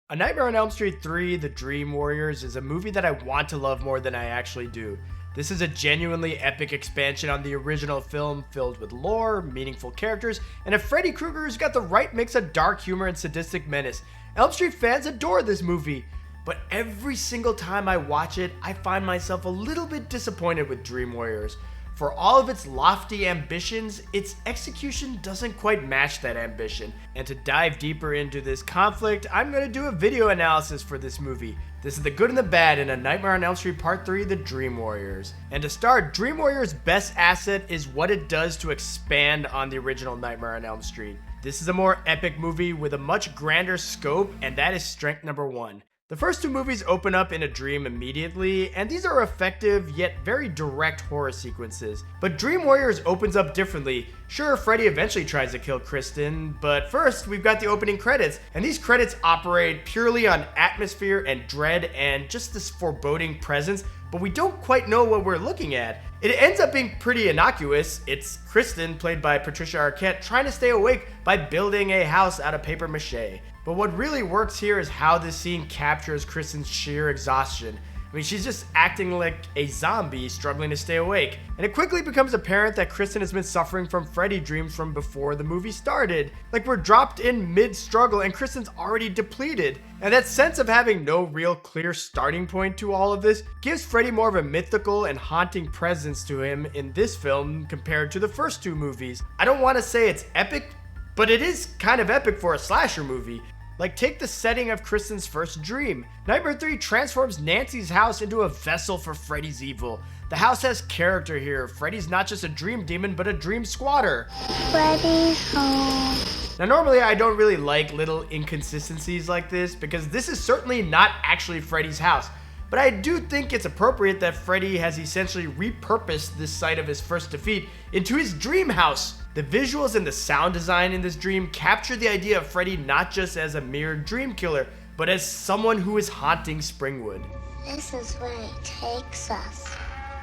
A Nightmare on Elm Street 3, The Dream Warriors, is a movie that I want to love more than I actually do. This is a genuinely epic expansion on the original film, filled with lore, meaningful characters, and a Freddy Krueger who's got the right mix of dark humor and sadistic menace. Elm Street fans adore this movie, but every single time I watch it, I find myself a little bit disappointed with Dream Warriors. For all of its lofty ambitions, its execution doesn't quite match that ambition. And to dive deeper into this conflict, I'm going to do a video analysis for this movie. This is the good and the bad in A Nightmare on Elm Street Part 3, The Dream Warriors. And to start, Dream Warriors' best asset is what it does to expand on the original Nightmare on Elm Street. This is a more epic movie with a much grander scope, and that is strength number one. The first two movies open up in a dream immediately, and these are effective yet very direct horror sequences. But Dream Warriors opens up differently. Sure, Freddy eventually tries to kill Kristen, but first we've got the opening credits, and these credits operate purely on atmosphere and dread and just this foreboding presence, but we don't quite know what we're looking at. It ends up being pretty innocuous. It's Kristen, played by Patricia Arquette, trying to stay awake by building a house out of paper mache. But what really works here is how this scene captures Kristen's sheer exhaustion. I mean, she's just acting like a zombie struggling to stay awake. And it quickly becomes apparent that Kristen has been suffering from Freddy dreams from before the movie started. Like, we're dropped in mid-struggle and Kristen's already depleted. And that sense of having no real clear starting point to all of this gives Freddy more of a mythical and haunting presence to him in this film compared to the first two movies. I don't want to say it's epic, but it is kind of epic for a slasher movie. Like, take the setting of Kristen's first dream. Nightmare 3 transforms Nancy's house into a vessel for Freddy's evil. The house has character here. Freddy's not just a dream demon, but a dream squatter. Freddy's home. Now, normally I don't really like little inconsistencies like this, because this is certainly not actually Freddy's house. But I do think it's appropriate that Freddy has essentially repurposed this site of his first defeat into his dream house. The visuals and the sound design in this dream capture the idea of Freddy not just as a mere dream killer, but as someone who is haunting Springwood. This is where it takes us.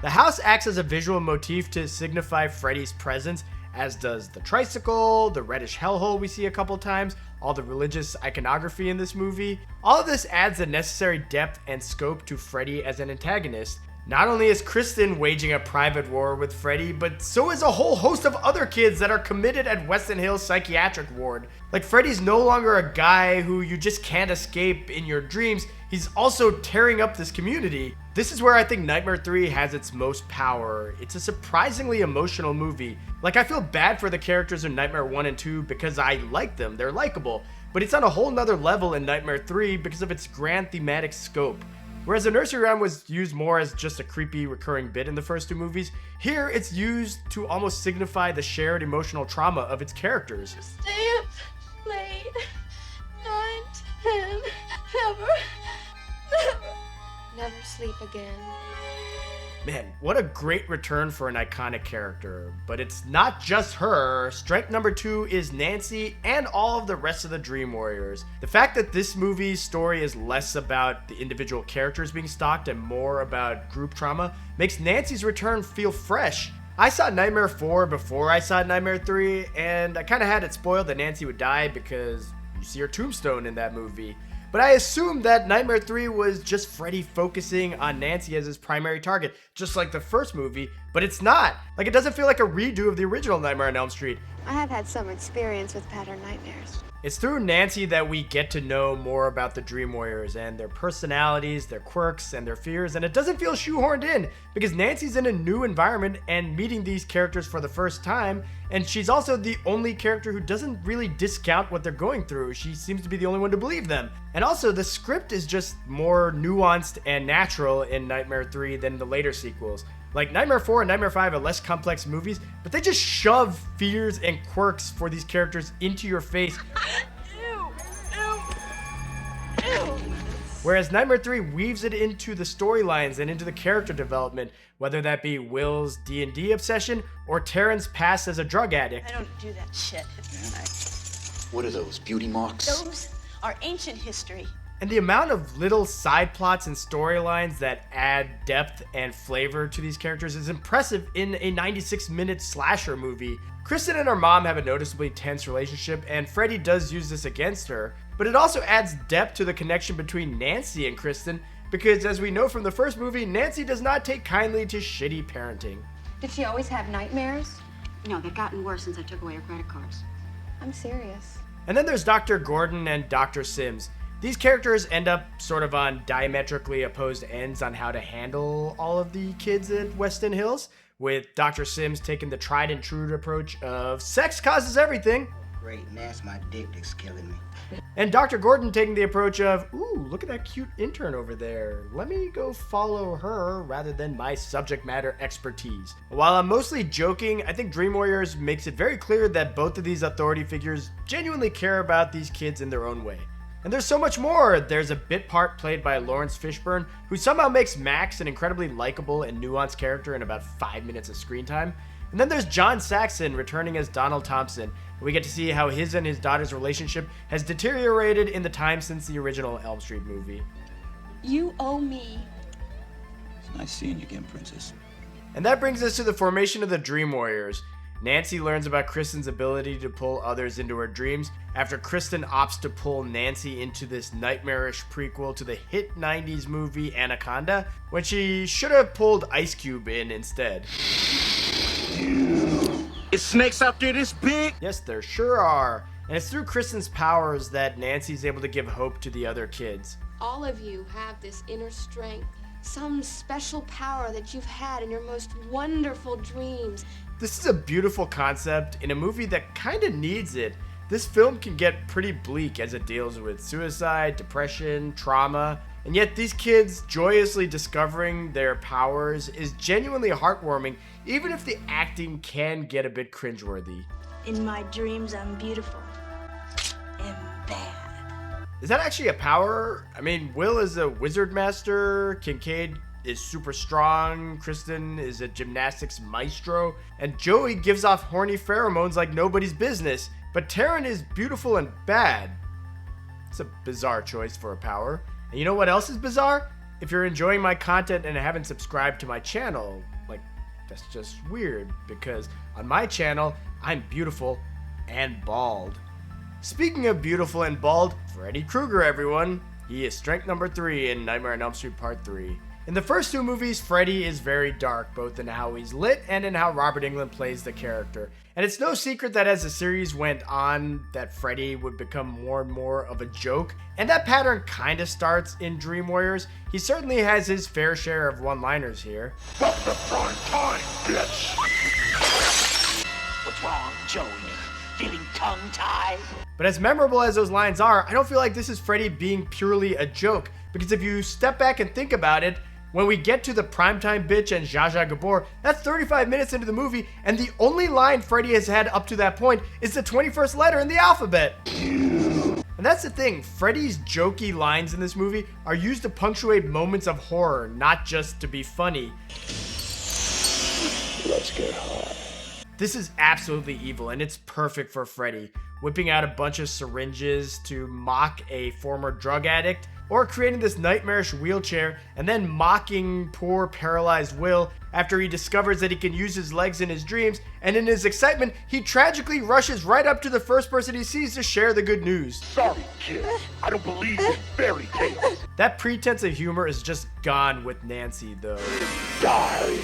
The house acts as a visual motif to signify Freddy's presence, as does the tricycle, the reddish hellhole we see a couple times, all the religious iconography in this movie. All of this adds the necessary depth and scope to Freddy as an antagonist. Not only is Kristen waging a private war with Freddy, but so is a whole host of other kids that are committed at Weston Hills Psychiatric Ward. Like, Freddy's no longer a guy who you just can't escape in your dreams, he's also tearing up this community. This is where I think Nightmare 3 has its most power. It's a surprisingly emotional movie. Like, I feel bad for the characters in Nightmare 1 and 2 because I like them, they're likable, but it's on a whole nother level in Nightmare 3 because of its grand thematic scope. Whereas the nursery rhyme was used more as just a creepy recurring bit in the first two movies, here it's used to almost signify the shared emotional trauma of its characters. Stay up late, 9, 10, never sleep again. Man, what a great return for an iconic character. But it's not just her. Strength number 2 is Nancy and all of the rest of the Dream Warriors. The fact that this movie's story is less about the individual characters being stalked and more about group trauma makes Nancy's return feel fresh. I saw Nightmare 4 before I saw Nightmare 3, and I kind of had it spoiled that Nancy would die because you see her tombstone in that movie. But I assumed that Nightmare 3 was just Freddy focusing on Nancy as his primary target, just like the first movie, but it's not. Like, it doesn't feel like a redo of the original Nightmare on Elm Street. I have had some experience with pattern nightmares. It's through Nancy that we get to know more about the Dream Warriors and their personalities, their quirks, and their fears, and it doesn't feel shoehorned in because Nancy's in a new environment and meeting these characters for the first time, and she's also the only character who doesn't really discount what they're going through. She seems to be the only one to believe them. And also, the script is just more nuanced and natural in Nightmare 3 than the later sequels. Like, Nightmare 4 and Nightmare 5 are less complex movies, but they just shove fears and quirks for these characters into your face. Ew, ew, ew. Whereas Nightmare 3 weaves it into the storylines and into the character development, whether that be Will's D&D obsession or Taryn's past as a drug addict. I don't do that shit. What are those, beauty marks? Those are ancient history. And the amount of little side plots and storylines that add depth and flavor to these characters is impressive in a 96-minute slasher movie. Kristen and her mom have a noticeably tense relationship, and Freddy does use this against her. but it also adds depth to the connection between Nancy and Kristen, because as we know from the first movie, Nancy does not take kindly to shitty parenting. Did she always have nightmares? No, they've gotten worse since I took away her credit cards. I'm serious. And then there's Dr. Gordon and Dr. Sims. These characters end up sort of on diametrically opposed ends on how to handle all of the kids at Weston Hills, with Dr. Sims taking the tried and true approach of sex causes everything. Great, and that's my dick that's killing me. And Dr. Gordon taking the approach of, ooh, look at that cute intern over there. Let me go follow her rather than my subject matter expertise. While I'm mostly joking, I think Dream Warriors makes it very clear that both of these authority figures genuinely care about these kids in their own way. And there's so much more. There's a bit part played by Lawrence Fishburne, who somehow makes Max an incredibly likable and nuanced character in about 5 minutes of screen time. And then there's John Saxon returning as Donald Thompson. We get to see how his and his daughter's relationship has deteriorated in the time since the original Elm Street movie. You owe me. It's nice seeing you again, Princess. And that brings us to the formation of the Dream Warriors. Nancy learns about Kristen's ability to pull others into her dreams after Kristen opts to pull Nancy into this nightmarish prequel to the hit 90s movie Anaconda, when she should have pulled Ice Cube in instead. Is snakes out there this big? Yes, there sure are. And it's through Kristen's powers that Nancy's able to give hope to the other kids. All of you have this inner strength, some special power that you've had in your most wonderful dreams. This is a beautiful concept in a movie that kinda needs it. This film can get pretty bleak as it deals with suicide, depression, trauma, and yet these kids joyously discovering their powers is genuinely heartwarming, even if the acting can get a bit cringeworthy. In my dreams, I'm beautiful and bad. Is that actually a power? I mean, Will is a wizard master, Kincaid is super strong, Kristen is a gymnastics maestro, and Joey gives off horny pheromones like nobody's business, but Taryn is beautiful and bad. It's a bizarre choice for a power. And you know what else is bizarre? If you're enjoying my content and haven't subscribed to my channel, like, that's just weird, because on my channel, I'm beautiful and bald. Speaking of beautiful and bald, Freddy Krueger, everyone. He is strength number 3 in Nightmare on Elm Street Part 3. In the first 2 movies, Freddy is very dark, both in how he's lit and in how Robert Englund plays the character. And it's no secret that as the series went on, that Freddy would become more and more of a joke. And that pattern kinda starts in Dream Warriors. He certainly has his fair share of one-liners here. What's the prime time, bitch? What's wrong, Joey? Feeling tongue-tied? But as memorable as those lines are, I don't feel like this is Freddy being purely a joke. Because if you step back and think about it, when we get to the primetime bitch and Zsa Zsa Gabor, that's 35 minutes into the movie, and the only line Freddy has had up to that point is the 21st letter in the alphabet. And that's the thing, Freddy's jokey lines in this movie are used to punctuate moments of horror, not just to be funny. Let's get high. This is absolutely evil, and it's perfect for Freddy, whipping out a bunch of syringes to mock a former drug addict, or creating this nightmarish wheelchair and then mocking poor paralyzed Will after he discovers that he can use his legs in his dreams, and in his excitement, he tragically rushes right up to the first person he sees to share the good news. Sorry, kid. I don't believe in fairy tales. That pretense of humor is just gone with Nancy, though. Die.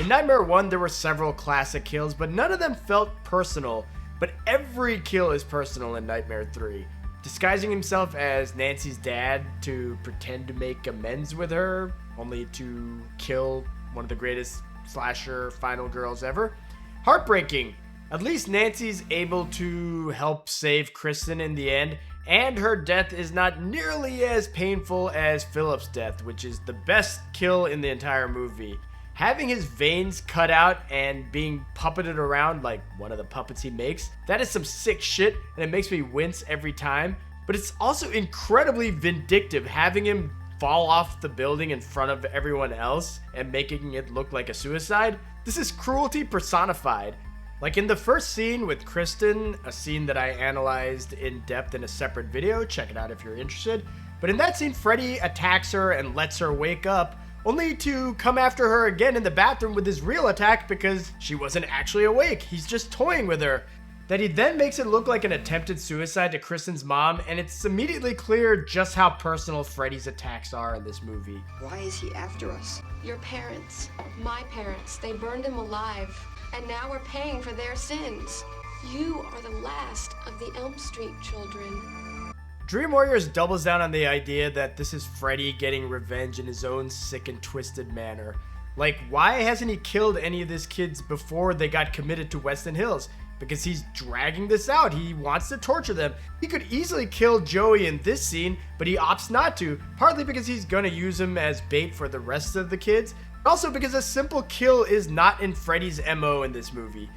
In Nightmare 1, there were several classic kills, but none of them felt personal. But every kill is personal in Nightmare 3. Disguising himself as Nancy's dad to pretend to make amends with her, only to kill one of the greatest slasher final girls ever. Heartbreaking. At least Nancy's able to help save Kristen in the end, and her death is not nearly as painful as Philip's death, which is the best kill in the entire movie. Having his veins cut out and being puppeted around like one of the puppets he makes, that is some sick shit, and it makes me wince every time. But it's also incredibly vindictive, having him fall off the building in front of everyone else and making it look like a suicide. This is cruelty personified. Like in the first scene with Kristen, a scene that I analyzed in depth in a separate video, check it out if you're interested. But in that scene, Freddy attacks her and lets her wake up, only to come after her again in the bathroom with his real attack because she wasn't actually awake. He's just toying with her. that he then makes it look like an attempted suicide to Kristen's mom, and it's immediately clear just how personal Freddy's attacks are in this movie. Why is he after us? Your parents, my parents, they burned him alive, and now we're paying for their sins. You are the last of the Elm Street children. Dream Warriors doubles down on the idea that this is Freddy getting revenge in his own sick and twisted manner. Like, why hasn't he killed any of these kids before they got committed to Weston Hills? Because he's dragging this out. He wants to torture them. He could easily kill Joey in this scene, but he opts not to, partly because he's gonna use him as bait for the rest of the kids, also because a simple kill is not in Freddy's MO in this movie.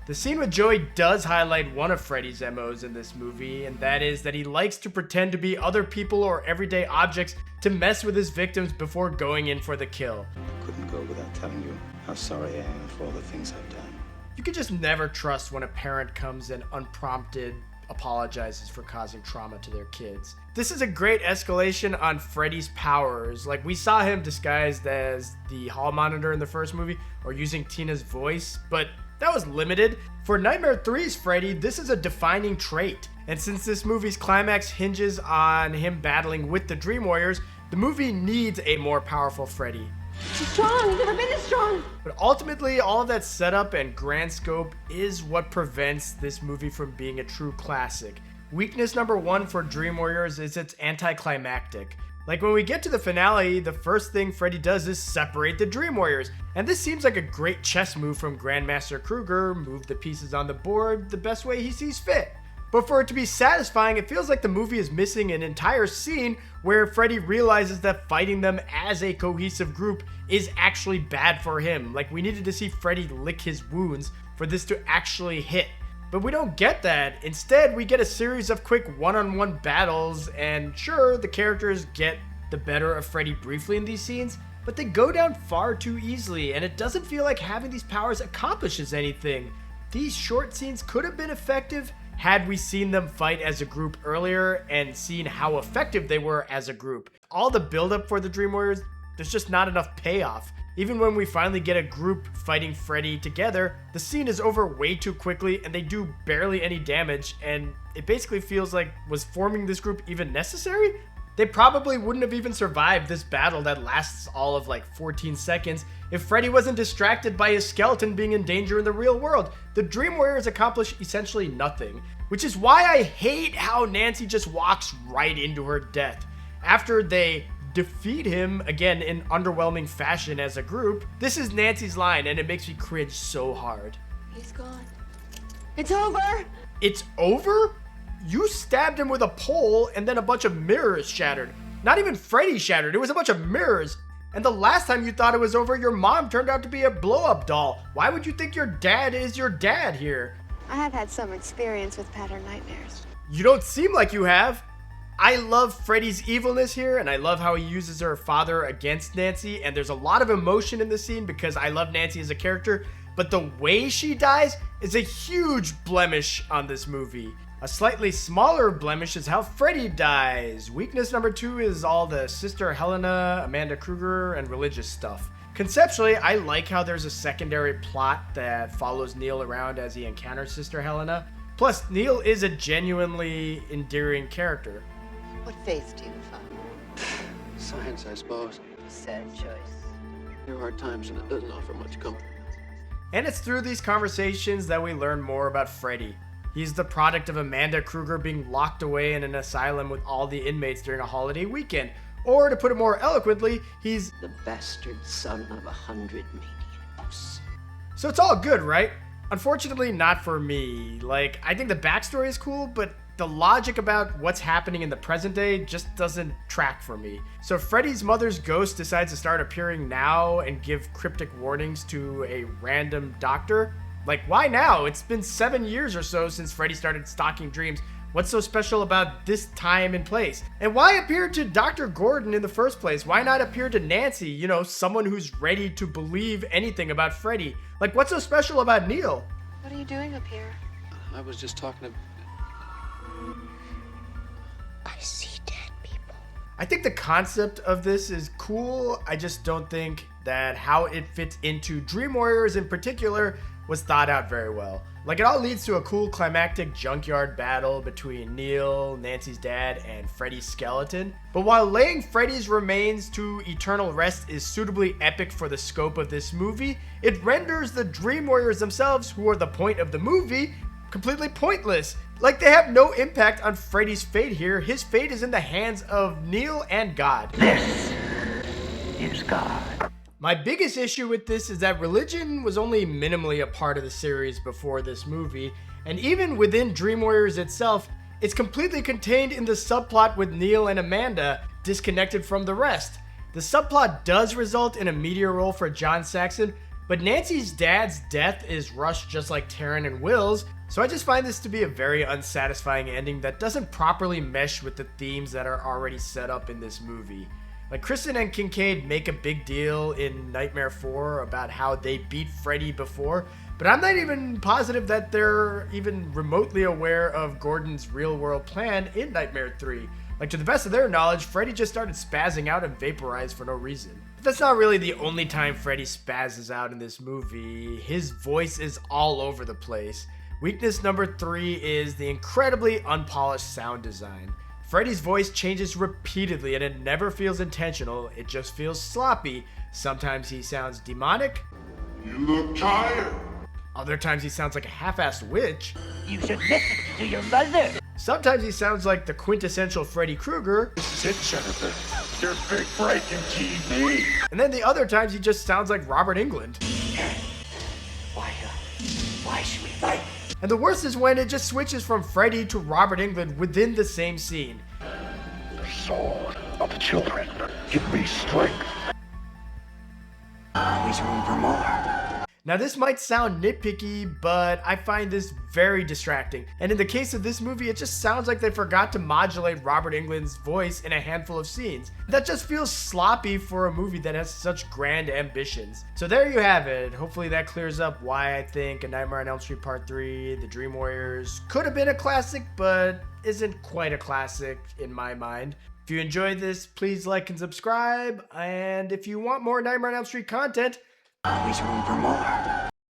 The scene with Joey does highlight one of Freddy's MOs in this movie, and that is that he likes to pretend to be other people or everyday objects to mess with his victims before going in for the kill. I couldn't go without telling you how sorry I am for all the things I've done. You can just never trust when a parent comes and unprompted apologizes for causing trauma to their kids. This is a great escalation on Freddy's powers. Like, we saw him disguised as the hall monitor in the first movie, or using Tina's voice, but that was limited. For Nightmare 3's Freddy, this is a defining trait. And since this movie's climax hinges on him battling with the Dream Warriors, the movie needs a more powerful Freddy. He's strong. He's never been this strong. But ultimately, all of that setup and grand scope is what prevents this movie from being a true classic. Weakness number one for Dream Warriors is its anticlimactic. Like, when we get to the finale, the first thing Freddy does is separate the Dream Warriors. And this seems like a great chess move from Grandmaster Krueger, move the pieces on the board the best way he sees fit. But for it to be satisfying, it feels like the movie is missing an entire scene where Freddy realizes that fighting them as a cohesive group is actually bad for him. Like, we needed to see Freddy lick his wounds for this to actually hit. But we don't get that. Instead, we get a series of quick one-on-one battles, and sure, the characters get the better of Freddy briefly in these scenes, but they go down far too easily, and it doesn't feel like having these powers accomplishes anything. These short scenes could have been effective had we seen them fight as a group earlier and seen how effective they were as a group. All the buildup for the Dream Warriors, there's just not enough payoff. Even when we finally get a group fighting Freddy together, the scene is over way too quickly and they do barely any damage, and it basically feels like, was forming this group even necessary? They probably wouldn't have even survived this battle that lasts all of like 14 seconds if Freddy wasn't distracted by his skeleton being in danger in the real world. The Dream Warriors accomplish essentially nothing, which is why I hate how Nancy just walks right into her death. After they defeat him, again in underwhelming fashion as a group, this is Nancy's line and it makes me cringe so hard. He's gone. It's over. It's over? You stabbed him with a pole and then a bunch of mirrors shattered. Not even Freddy shattered, it was a bunch of mirrors. And the last time you thought it was over, your mom turned out to be a blow-up doll. Why would you think your dad is your dad here? I have had some experience with pattern nightmares. You don't seem like you have. I love Freddy's evilness here, and I love how he uses her father against Nancy, and there's a lot of emotion in the scene because I love Nancy as a character, but the way she dies is a huge blemish on this movie. A slightly smaller blemish is how Freddy dies. Weakness number two is all the Sister Helena, Amanda Krueger, and religious stuff. Conceptually, I like how there's a secondary plot that follows Neil around as he encounters Sister Helena. Plus, Neil is a genuinely endearing character. What faith do you follow? Science, I suppose. Sad choice. There are times when it doesn't offer much comfort. And it's through these conversations that we learn more about Freddy. He's the product of Amanda Krueger being locked away in an asylum with all the inmates during a holiday weekend. Or to put it more eloquently, he's The bastard son of 100 maniacs. So it's all good, right? Unfortunately, not for me. Like, I think the backstory is cool, but the logic about what's happening in the present day just doesn't track for me. So Freddy's mother's ghost decides to start appearing now and give cryptic warnings to a random doctor. Like, why now? It's been 7 years or so since Freddy started stalking dreams. What's so special about this time and place? And why appear to Dr. Gordon in the first place? Why not appear to Nancy, you know, someone who's ready to believe anything about Freddy? Like, what's so special about Neil? What are you doing up here? I was just talking to... I see dead people. I think the concept of this is cool. I just don't think that how it fits into Dream Warriors in particular was thought out very well. Like, it all leads to a cool climactic junkyard battle between Neil, Nancy's dad, and Freddy's skeleton. But while laying Freddy's remains to eternal rest is suitably epic for the scope of this movie, it renders the Dream Warriors themselves, who are the point of the movie, completely pointless. Like, they have no impact on Freddy's fate here. His fate is in the hands of Neil and God. This is God. My biggest issue with this is that religion was only minimally a part of the series before this movie, and even within Dream Warriors itself, it's completely contained in the subplot with Neil and Amanda, disconnected from the rest. The subplot does result in a meteor role for John Saxon, but Nancy's dad's death is rushed just like Taryn and Will's, so I just find this to be a very unsatisfying ending that doesn't properly mesh with the themes that are already set up in this movie. Like, Kristen and Kincaid make a big deal in Nightmare 4 about how they beat Freddy before, but I'm not even positive that they're even remotely aware of Gordon's real-world plan in Nightmare 3. Like, to the best of their knowledge, Freddy just started spazzing out and vaporized for no reason. But that's not really the only time Freddy spazzes out in this movie. His voice is all over the place. Weakness number 3 is the incredibly unpolished sound design. Freddy's voice changes repeatedly and it never feels intentional, it just feels sloppy. Sometimes he sounds demonic. You look tired. Other times he sounds like a half-assed witch. You should listen to your mother. Sometimes he sounds like the quintessential Freddy Krueger. This is it, Jennifer. Your big break in TV. And then the other times he just sounds like Robert Englund. Why should we fight? And the worst is when it just switches from Freddy to Robert Englund within the same scene. The sword of the children. Give me strength. Always room for more. Now, this might sound nitpicky, but I find this very distracting. And in the case of this movie, it just sounds like they forgot to modulate Robert Englund's voice in a handful of scenes. That just feels sloppy for a movie that has such grand ambitions. So there you have it. Hopefully that clears up why I think A Nightmare on Elm Street Part 3, The Dream Warriors could have been a classic, but isn't quite a classic in my mind. If you enjoyed this, please like and subscribe. And if you want more Nightmare on Elm Street content, Always room for more.